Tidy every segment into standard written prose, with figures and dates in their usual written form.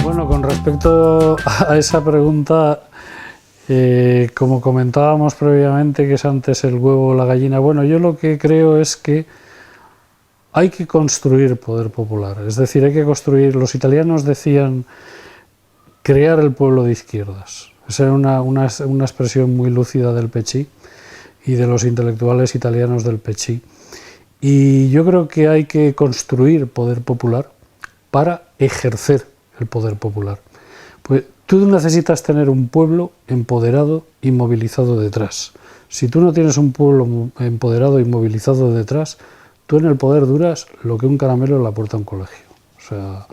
Bueno, con respecto a esa pregunta, como comentábamos previamente, que es antes el huevo o la gallina, bueno, yo lo que creo es que hay que construir poder popular, es decir, hay que construir, los italianos decían, crear el pueblo de izquierdas. Esa era una expresión muy lúcida del PC y de los intelectuales italianos del PC. Y yo creo que hay que construir poder popular para ejercer el poder popular. Pues tú necesitas tener un pueblo empoderado y movilizado detrás. Si tú no tienes un pueblo empoderado y movilizado detrás, tú en el poder duras lo que un caramelo en la puerta de un colegio. O sea,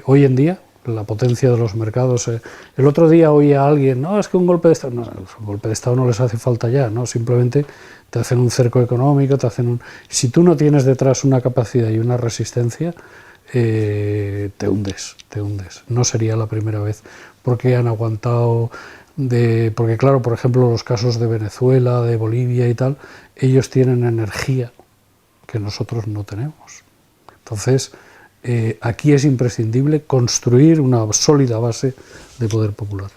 hoy en día, la potencia de los mercados... el otro día oía a alguien, no, es que un golpe de Estado... No, un golpe de Estado no les hace falta ya, ¿no? Simplemente te hacen un cerco económico, te hacen un... Si tú no tienes detrás una capacidad y una resistencia, te hundes, te hundes. No sería la primera vez, porque han aguantado... porque claro, por ejemplo, los casos de Venezuela, de Bolivia y tal, ellos tienen energía que nosotros no tenemos. Entonces, aquí es imprescindible construir una sólida base de poder popular.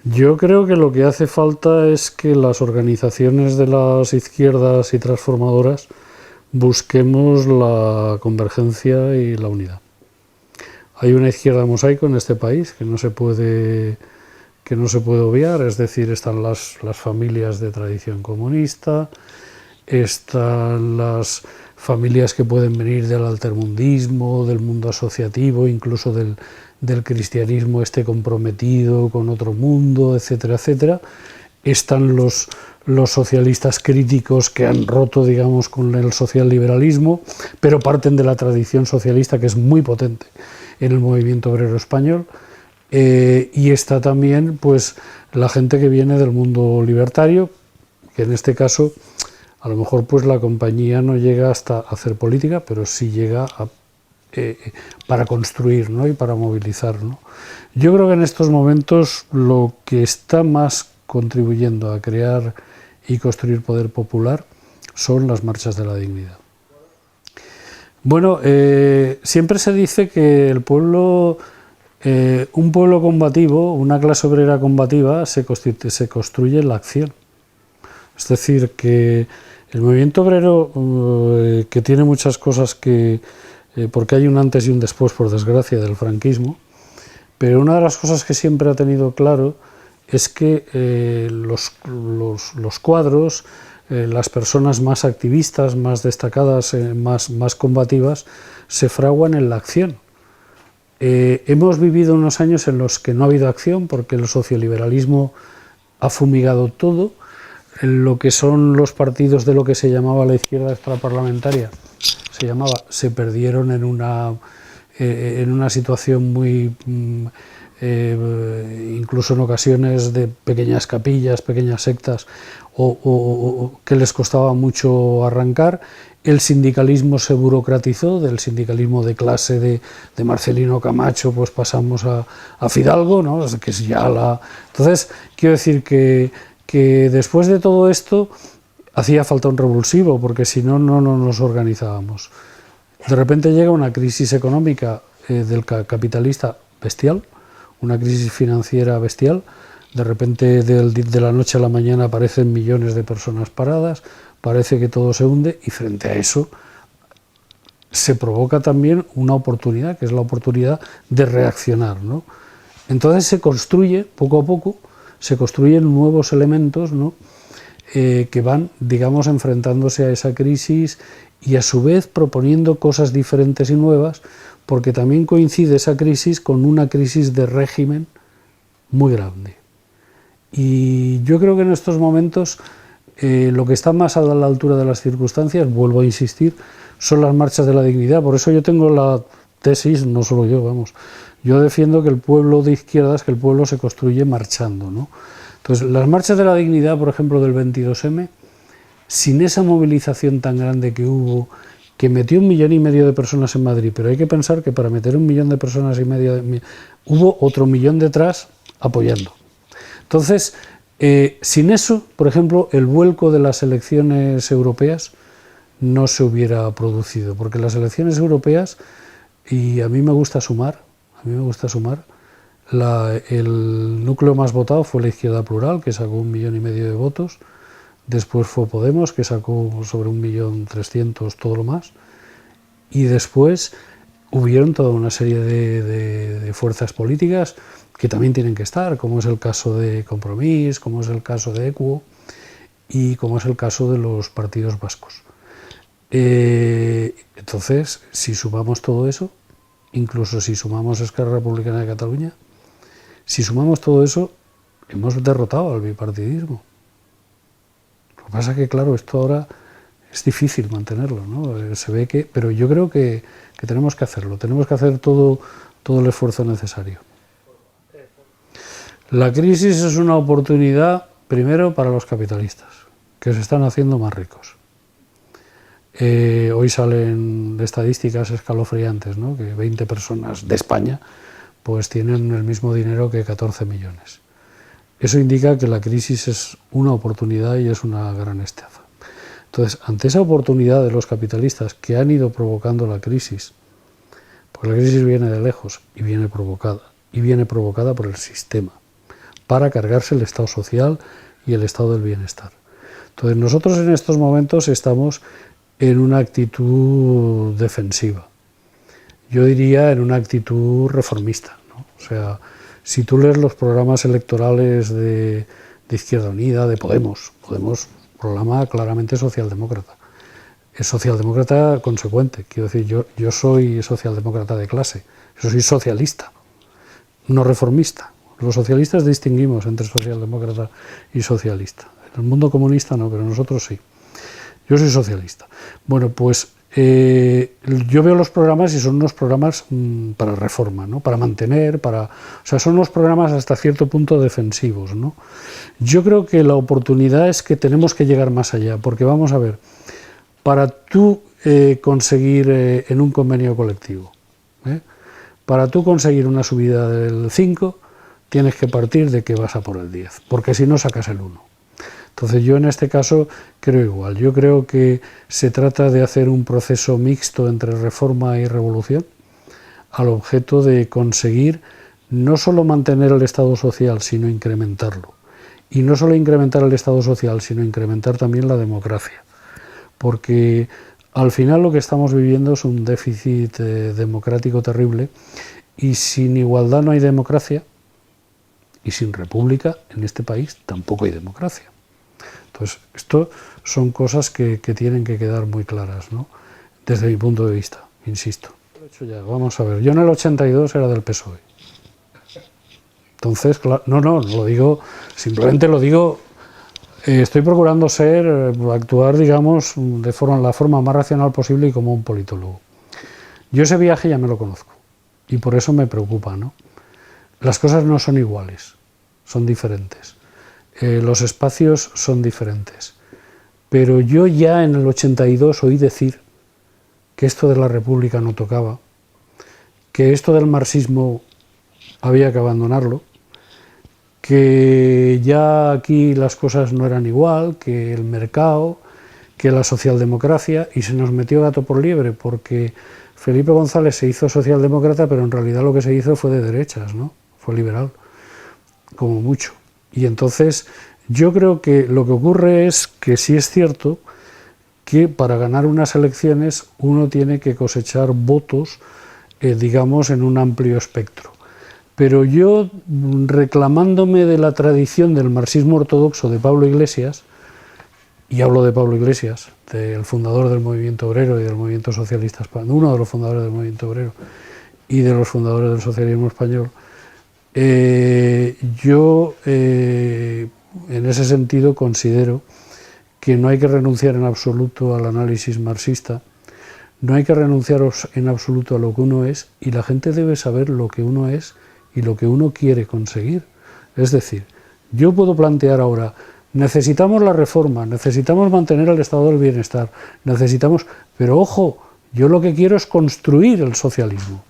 Yo creo que lo que hace falta es que las organizaciones de las izquierdas y transformadoras busquemos la convergencia y la unidad. Hay una izquierda mosaico en este país que no se puede obviar, es decir, están las familias de tradición comunista, están las familias que pueden venir del altermundismo, del mundo asociativo, incluso del cristianismo comprometido con otro mundo, etcétera, etcétera. Están los socialistas críticos que han roto, digamos, con el socialliberalismo, pero parten de la tradición socialista que es muy potente en el movimiento obrero español. Y está también, pues, la gente que viene del mundo libertario, que en este caso a lo mejor pues la compañía no llega hasta hacer política, pero sí llega para construir, ¿no? Y para movilizar, ¿no? Yo creo que en estos momentos lo que está más contribuyendo a crear y construir poder popular son las marchas de la dignidad. Bueno, siempre se dice que el pueblo, un pueblo combativo, una clase obrera combativa, se construye en la acción. Es decir, que el movimiento obrero, que tiene muchas cosas porque hay un antes y un después, por desgracia, del franquismo, pero una de las cosas que siempre ha tenido claro es que los cuadros, las personas más activistas, más destacadas, más combativas, se fraguan en la acción. Hemos vivido unos años en los que no ha habido acción porque el socioliberalismo ha fumigado todo. Lo que son los partidos de lo que se llamaba la izquierda extraparlamentaria, se perdieron en una situación muy, incluso en ocasiones de pequeñas capillas, pequeñas sectas, o que les costaba mucho arrancar. El sindicalismo se burocratizó, del sindicalismo de clase de Marcelino Camacho, pues pasamos a Fidalgo, ¿no? Que es ya Entonces, quiero decir que después de todo esto hacía falta un revulsivo, porque si no, no nos organizábamos. De repente llega una crisis económica del capitalista bestial, una crisis financiera bestial, de repente de la noche a la mañana aparecen millones de personas paradas, parece que todo se hunde, y frente a eso se provoca también una oportunidad, que es la oportunidad de reaccionar, ¿no? Entonces se construye, poco a poco, se construyen nuevos elementos, ¿no? Que van, digamos, enfrentándose a esa crisis y a su vez proponiendo cosas diferentes y nuevas, porque también coincide esa crisis con una crisis de régimen muy grande. Y yo creo que en estos momentos lo que está más a la altura de las circunstancias, vuelvo a insistir, son las marchas de la dignidad. Por eso yo tengo la tesis, no solo yo, vamos, yo defiendo que el pueblo de izquierdas, que el pueblo se construye marchando, ¿no? Entonces, las marchas de la dignidad, por ejemplo, del 22M, sin esa movilización tan grande que hubo, que metió 1,5 millones de personas en Madrid, pero hay que pensar que para meter 1,5 millones de personas hubo otro 1 millón detrás apoyando. Entonces, sin eso, por ejemplo, el vuelco de las elecciones europeas no se hubiera producido, porque las elecciones europeas, y a mí me gusta sumar, a mí me gusta sumar. El núcleo más votado fue la Izquierda Plural, que sacó 1,5 millones de votos. Después fue Podemos, que sacó sobre 1.300.000, todo lo más. Y después hubieron toda una serie de fuerzas políticas que también tienen que estar, como es el caso de Compromís, como es el caso de Equo y como es el caso de los partidos vascos. Entonces, si sumamos todo eso, incluso si sumamos Esquerra Republicana de Cataluña, si sumamos todo eso, hemos derrotado al bipartidismo. Lo que pasa es que, claro, esto ahora es difícil mantenerlo, ¿no? Se ve que, pero yo creo que tenemos que hacerlo, tenemos que hacer todo el esfuerzo necesario. La crisis es una oportunidad, primero, para los capitalistas, que se están haciendo más ricos. Hoy salen estadísticas escalofriantes, ¿no? Que 20 personas de España pues tienen el mismo dinero que 14 millones. Eso indica que la crisis es una oportunidad y es una gran estafa. Entonces, ante esa oportunidad de los capitalistas que han ido provocando la crisis, porque la crisis viene de lejos y viene provocada por el sistema, para cargarse el Estado social y el Estado del bienestar. Entonces, nosotros en estos momentos estamos en una actitud defensiva. Yo diría en una actitud reformista, ¿no? O sea, si tú lees los programas electorales de Izquierda Unida, de Podemos, programa claramente socialdemócrata. Es socialdemócrata consecuente, quiero decir, yo soy socialdemócrata de clase, yo soy socialista, no reformista. Los socialistas distinguimos entre socialdemócrata y socialista. En el mundo comunista no, pero nosotros sí. Yo soy socialista. Bueno, pues yo veo los programas y son unos programas para reforma, ¿no? Para mantener, o sea, son unos programas hasta cierto punto defensivos, ¿no? Yo creo que la oportunidad es que tenemos que llegar más allá, porque vamos a ver, para tú conseguir en un convenio colectivo, para tú conseguir una subida del 5, tienes que partir de que vas a por el 10, porque si no sacas el 1. Entonces yo en este caso creo igual, yo creo que se trata de hacer un proceso mixto entre reforma y revolución al objeto de conseguir no solo mantener el Estado social, sino incrementarlo. Y no solo incrementar el Estado social, sino incrementar también la democracia. Porque al final lo que estamos viviendo es un déficit democrático terrible y sin igualdad no hay democracia y sin república en este país tampoco hay democracia. Entonces, esto son cosas que tienen que quedar muy claras, ¿no? Desde mi punto de vista, insisto. Vamos a ver, yo en el 82 era del PSOE. Entonces, claro, no lo digo, simplemente lo digo, estoy procurando actuar, digamos, de la forma más racional posible y como un politólogo. Yo ese viaje ya me lo conozco y por eso me preocupa, ¿no? Las cosas no son iguales, son diferentes. Los espacios son diferentes. Pero yo ya en el 82 oí decir que esto de la República no tocaba, que esto del marxismo había que abandonarlo, que ya aquí las cosas no eran igual, que el mercado, que la socialdemocracia, y se nos metió gato por liebre, porque Felipe González se hizo socialdemócrata, pero en realidad lo que se hizo fue de derechas, ¿no? Fue liberal, como mucho. Y entonces yo creo que lo que ocurre es que sí es cierto que para ganar unas elecciones uno tiene que cosechar votos, digamos, en un amplio espectro. Pero yo, reclamándome de la tradición del marxismo ortodoxo de Pablo Iglesias, y hablo de Pablo Iglesias, del fundador del movimiento obrero y del movimiento socialista español, uno de los fundadores del movimiento obrero y de los fundadores del socialismo español, yo en ese sentido considero que no hay que renunciar en absoluto al análisis marxista, no hay que renunciar en absoluto a lo que uno es, y la gente debe saber lo que uno es y lo que uno quiere conseguir. Es decir, yo puedo plantear ahora, necesitamos la reforma, necesitamos mantener el estado del bienestar, pero ojo, yo lo que quiero es construir el socialismo.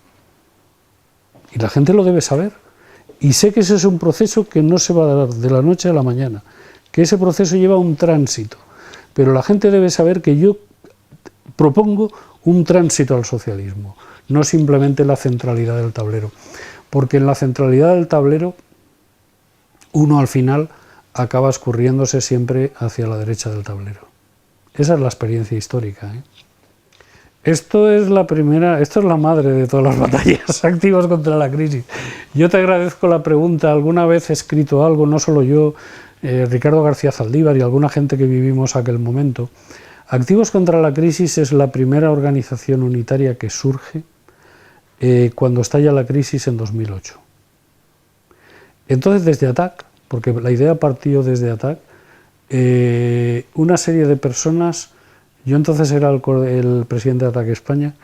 Y la gente lo debe saber. Y sé que ese es un proceso que no se va a dar de la noche a la mañana, que ese proceso lleva un tránsito, pero la gente debe saber que yo propongo un tránsito al socialismo, no simplemente la centralidad del tablero, porque en la centralidad del tablero uno al final acaba escurriéndose siempre hacia la derecha del tablero. Esa es la experiencia histórica, ¿eh? Esto es la madre de todas las batallas activos contra la crisis. Yo te agradezco la pregunta, alguna vez he escrito algo, no solo yo, Ricardo García Zaldívar y alguna gente que vivimos aquel momento. Activos contra la crisis es la primera organización unitaria que surge cuando estalla la crisis en 2008. Entonces desde ATAC, porque la idea partió desde ATAC, una serie de personas, yo entonces era el presidente de ATAC España,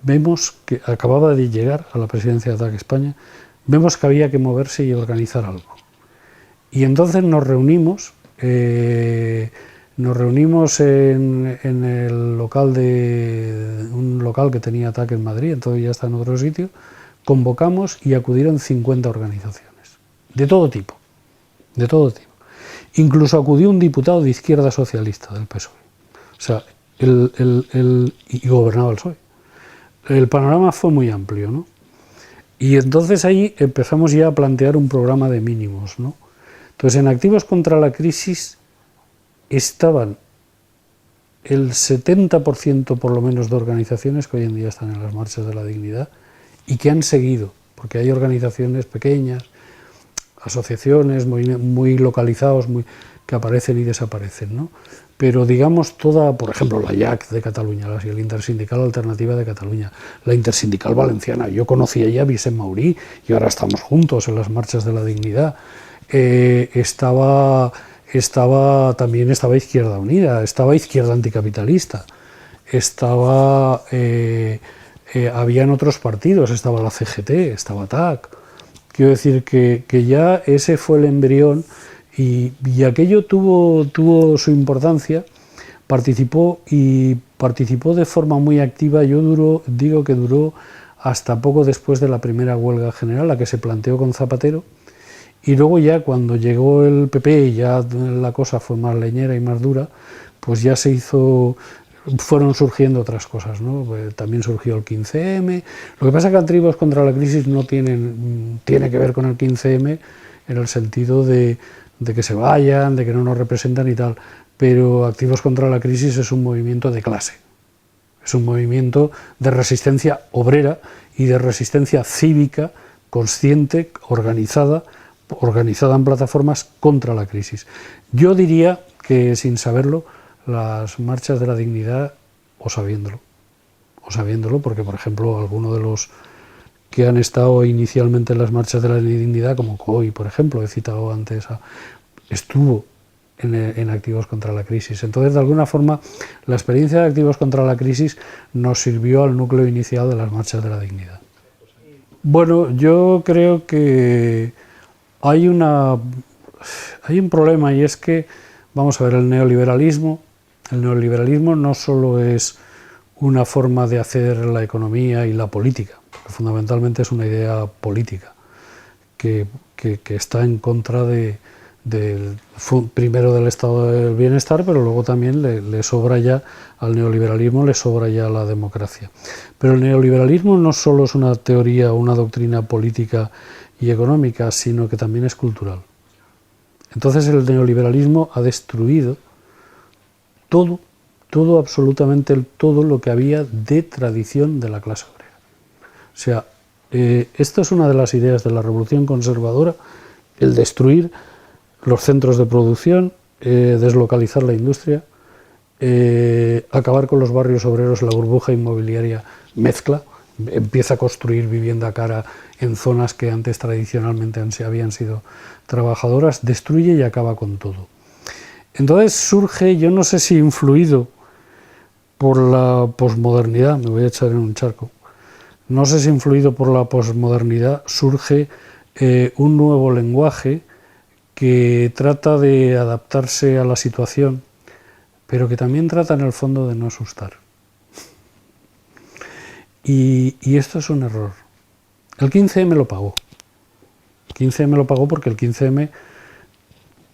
vemos que acababa de llegar a la presidencia de ATAC España, vemos que había que moverse y organizar algo. Y entonces nos reunimos en el local un local que tenía ATAC en Madrid, entonces ya está en otro sitio, convocamos y acudieron 50 organizaciones, de todo tipo, de todo tipo. Incluso acudió un diputado de izquierda socialista del PSOE, o sea, y gobernaba el PSOE. El panorama fue muy amplio, ¿no? Y entonces ahí empezamos ya a plantear un programa de mínimos, ¿no? Entonces en Activos contra la Crisis estaban el 70% por lo menos de organizaciones que hoy en día están en las marchas de la dignidad y que han seguido, porque hay organizaciones pequeñas, asociaciones muy localizados, que aparecen y desaparecen, ¿no? Pero digamos toda, por ejemplo, la IAC de Cataluña, la Intersindical Alternativa de Cataluña, la Intersindical Valenciana, yo conocía ya a Vicent Maurí y ahora estamos juntos en las marchas de la dignidad, también estaba Izquierda Unida, estaba Izquierda Anticapitalista, habían otros partidos, estaba la CGT, estaba TAC. Quiero decir que ya ese fue el embrión y aquello tuvo su importancia, participó de forma muy activa. Yo digo que duró hasta poco después de la primera huelga general, la que se planteó con Zapatero, y luego ya cuando llegó el PP y ya la cosa fue más leñera y más dura, pues ya fueron surgiendo otras cosas, ¿no? También surgió el 15M. Lo que pasa es que Activos contra la Crisis no tiene que ver con el 15M en el sentido de que se vayan, de que no nos representan y tal, pero Activos contra la Crisis es un movimiento de clase, es un movimiento de resistencia obrera y de resistencia cívica, consciente, organizada en plataformas contra la crisis. Yo diría que, sin saberlo, las marchas de la dignidad, o sabiéndolo, porque por ejemplo alguno de los que han estado inicialmente en las marchas de la dignidad, como COI, por ejemplo, he citado antes, estuvo en Activos contra la Crisis. Entonces, de alguna forma, la experiencia de Activos contra la Crisis nos sirvió al núcleo inicial de las marchas de la dignidad. Bueno, yo creo que hay un problema, y es que, vamos a ver, el neoliberalismo no solo es una forma de hacer la economía y la política, porque fundamentalmente es una idea política que está en contra primero del estado del bienestar, pero luego también le sobra ya al neoliberalismo, le sobra ya la democracia. Pero el neoliberalismo no solo es una teoría o una doctrina política y económica, sino que también es cultural. Entonces el neoliberalismo ha destruido absolutamente todo lo que había de tradición de la clase obrera. O sea, esta es una de las ideas de la revolución conservadora, el destruir los centros de producción, deslocalizar la industria, acabar con los barrios obreros, la burbuja inmobiliaria mezcla, empieza a construir vivienda cara en zonas que antes tradicionalmente habían sido trabajadoras, destruye y acaba con todo. Entonces surge, yo no sé si influido por la posmodernidad, me voy a echar en un charco, no sé si influido por la posmodernidad, surge un nuevo lenguaje que trata de adaptarse a la situación, pero que también trata en el fondo de no asustar. Y esto es un error. El 15M lo pagó. El 15M lo pagó porque el 15M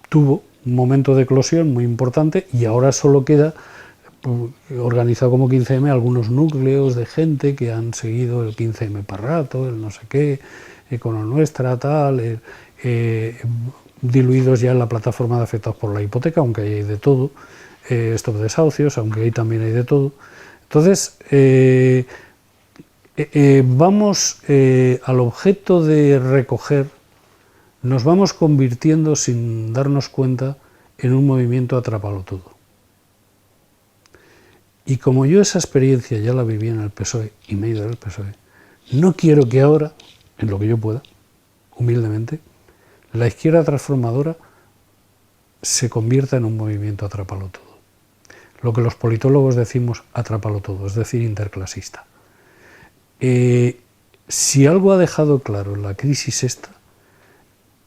tuvo un momento de eclosión muy importante y ahora solo queda organizado como 15M algunos núcleos de gente que han seguido el 15M para rato, el no sé qué, Econo Nuestra, tal, diluidos ya en la plataforma de afectados por la hipoteca, aunque ahí hay de todo, Stop Desahucios, aunque ahí también hay de todo. Entonces, vamos al objeto de recoger, nos vamos convirtiendo sin darnos cuenta en un movimiento atrápalo todo. Y como yo esa experiencia ya la viví en el PSOE y me he ido del PSOE, no quiero que ahora, en lo que yo pueda, humildemente, la izquierda transformadora se convierta en un movimiento atrápalo todo. Lo que los politólogos decimos atrápalo todo, es decir, interclasista. Si algo ha dejado claro la crisis esta,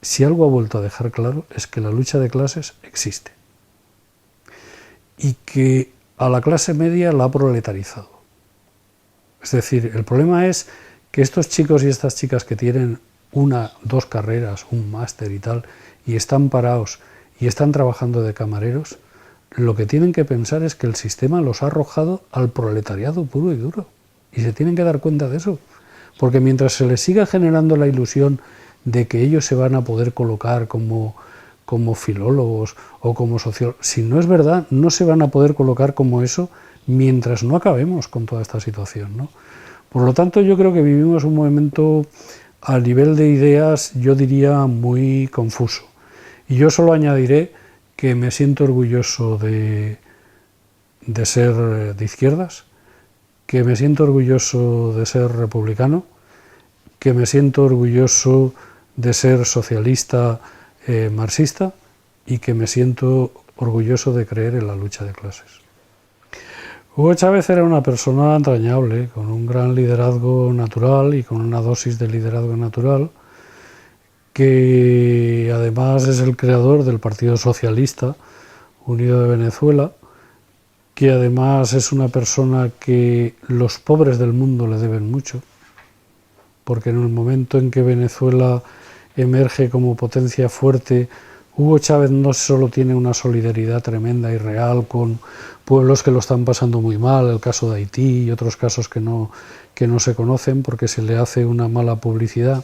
si algo ha vuelto a dejar claro, es que la lucha de clases existe. Y que a la clase media la ha proletarizado. Es decir, el problema es que estos chicos y estas chicas que tienen una, dos carreras, un máster y tal, y están parados y están trabajando de camareros, lo que tienen que pensar es que el sistema los ha arrojado al proletariado puro y duro. Y se tienen que dar cuenta de eso. Porque mientras se les siga generando la ilusión de que ellos se van a poder colocar como filólogos o como sociólogos, si no es verdad, no se van a poder colocar como eso mientras no acabemos con toda esta situación, ¿no? Por lo tanto, yo creo que vivimos un momento a nivel de ideas, yo diría, muy confuso. Y yo solo añadiré que me siento orgulloso de ser de izquierdas, que me siento orgulloso de ser republicano, que me siento orgulloso de ser socialista marxista y que me siento orgulloso de creer en la lucha de clases. Hugo Chávez era una persona entrañable, con un gran liderazgo natural y con una dosis de liderazgo natural, que además es el creador del Partido Socialista Unido de Venezuela, que además es una persona que los pobres del mundo le deben mucho, porque en el momento en que Venezuela emerge como potencia fuerte, Hugo Chávez no solo tiene una solidaridad tremenda y real con pueblos que lo están pasando muy mal, el caso de Haití y otros casos que no se conocen porque se le hace una mala publicidad,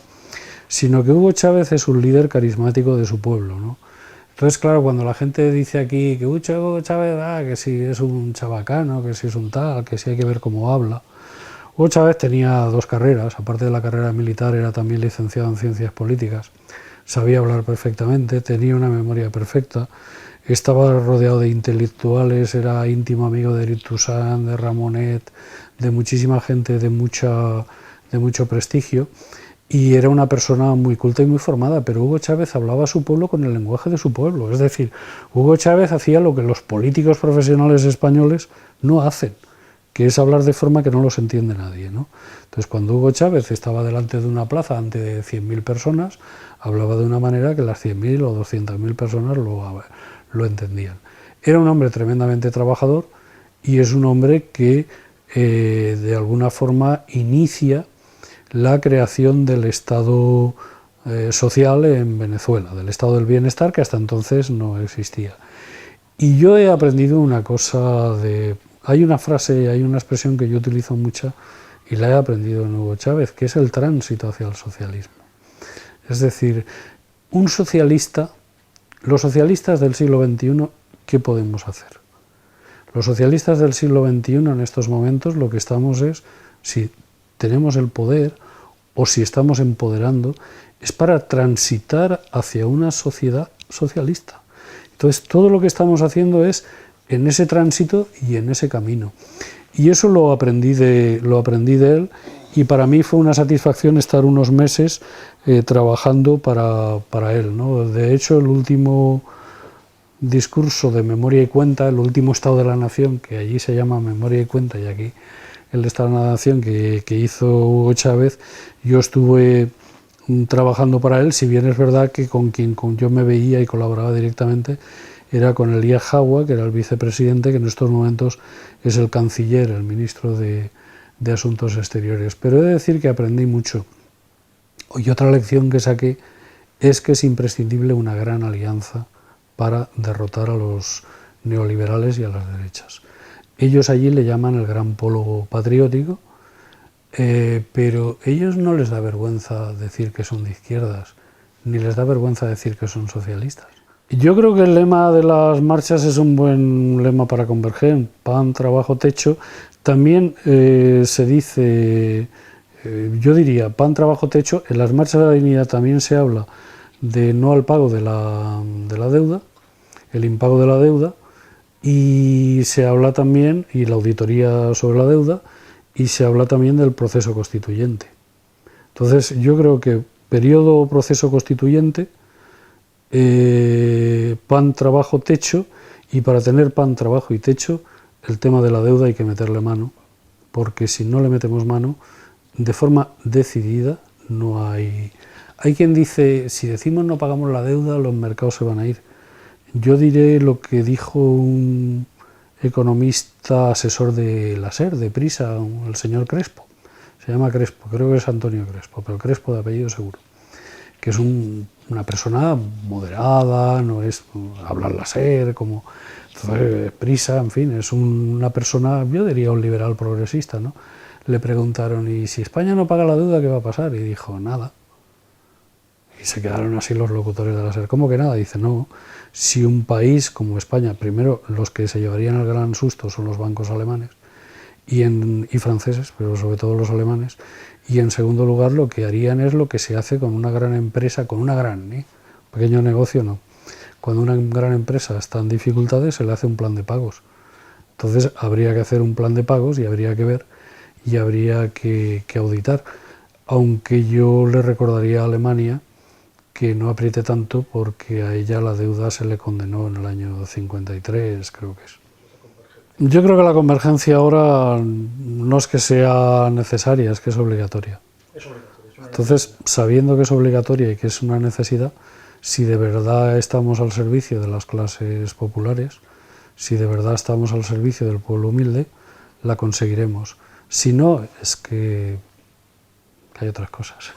sino que Hugo Chávez es un líder carismático de su pueblo, ¿no? Entonces, claro, cuando la gente dice aquí que Hugo Chávez, que si es un chabacano, que si es un tal, que si hay que ver cómo habla. Hugo Chávez tenía dos carreras, aparte de la carrera militar era también licenciado en Ciencias Políticas, sabía hablar perfectamente, tenía una memoria perfecta, estaba rodeado de intelectuales, era íntimo amigo de Eric Toussaint, de Ramonet, de muchísima gente de mucho prestigio, y era una persona muy culta y muy formada, pero Hugo Chávez hablaba a su pueblo con el lenguaje de su pueblo, es decir, Hugo Chávez hacía lo que los políticos profesionales españoles no hacen, que es hablar de forma que no los entiende nadie, ¿no? Entonces, cuando Hugo Chávez estaba delante de una plaza ante 100.000 personas, hablaba de una manera que las 100.000 o 200.000 personas lo entendían. Era un hombre tremendamente trabajador y es un hombre que de alguna forma inicia la creación del Estado social en Venezuela, del Estado del Bienestar, que hasta entonces no existía. Y yo he aprendido una cosa de... Hay una frase, hay una expresión que yo utilizo mucha y la he aprendido en Hugo Chávez, que es el tránsito hacia el socialismo. Es decir, un socialista, los socialistas del siglo XXI, ¿qué podemos hacer? Los socialistas del siglo XXI en estos momentos lo que estamos es, si tenemos el poder o si estamos empoderando, es para transitar hacia una sociedad socialista. Entonces, todo lo que estamos haciendo es en ese tránsito y en ese camino. Y eso lo aprendí de él, y para mí fue una satisfacción estar unos meses trabajando para él, ¿no? De hecho, el último discurso de Memoria y Cuenta, el último Estado de la Nación, que allí se llama Memoria y Cuenta, y aquí el Estado de la Nación que hizo Hugo Chávez, yo estuve trabajando para él, si bien es verdad que con quien yo me veía y colaboraba directamente era con Elías Jagua, que era el vicepresidente, que en estos momentos es el canciller, el ministro de Asuntos Exteriores. Pero he de decir que aprendí mucho. Y otra lección que saqué es que es imprescindible una gran alianza para derrotar a los neoliberales y a las derechas. Ellos allí le llaman el gran polo patriótico, pero ellos no les da vergüenza decir que son de izquierdas, ni les da vergüenza decir que son socialistas. Yo creo que el lema de las marchas es un buen lema para converger, pan, trabajo, techo. También se dice, yo diría, pan, trabajo, techo. En las marchas de la dignidad también se habla de no al pago de la deuda, el impago de la deuda, y se habla también, y la auditoría sobre la deuda, y se habla también del proceso constituyente. Entonces yo creo que periodo o proceso constituyente, pan, trabajo, techo, y para tener pan, trabajo y techo, el tema de la deuda hay que meterle mano, porque si no le metemos mano, de forma decidida, no hay... Hay quien dice, si decimos no pagamos la deuda, los mercados se van a ir. Yo diré lo que dijo un economista asesor de la SER, de Prisa, el señor Crespo. Se llama Crespo, creo que es Antonio Crespo, pero Crespo de apellido seguro. Que es una persona moderada, no es hablar la SER, como Prisa, en fin, es una persona, yo diría un liberal progresista, ¿no? Le preguntaron, ¿y si España no paga la deuda, qué va a pasar? Y dijo, nada. Y se quedaron así los locutores de la SER. ¿Cómo que nada? Dice, no, si un país como España, primero los que se llevarían el gran susto son los bancos alemanes y franceses, pero sobre todo los alemanes, y en segundo lugar lo que harían es lo que se hace con una gran empresa, con una gran, pequeño negocio no. Cuando una gran empresa está en dificultades se le hace un plan de pagos. Entonces habría que hacer un plan de pagos y habría que ver y habría que auditar. Aunque yo le recordaría a Alemania que no apriete tanto porque a ella la deuda se le condenó en el año 53, creo que es. Yo creo que la convergencia ahora no es que sea necesaria, es que es obligatoria. Entonces, sabiendo que es obligatoria y que es una necesidad, si de verdad estamos al servicio de las clases populares, si de verdad estamos al servicio del pueblo humilde, la conseguiremos. Si no, es que hay otras cosas.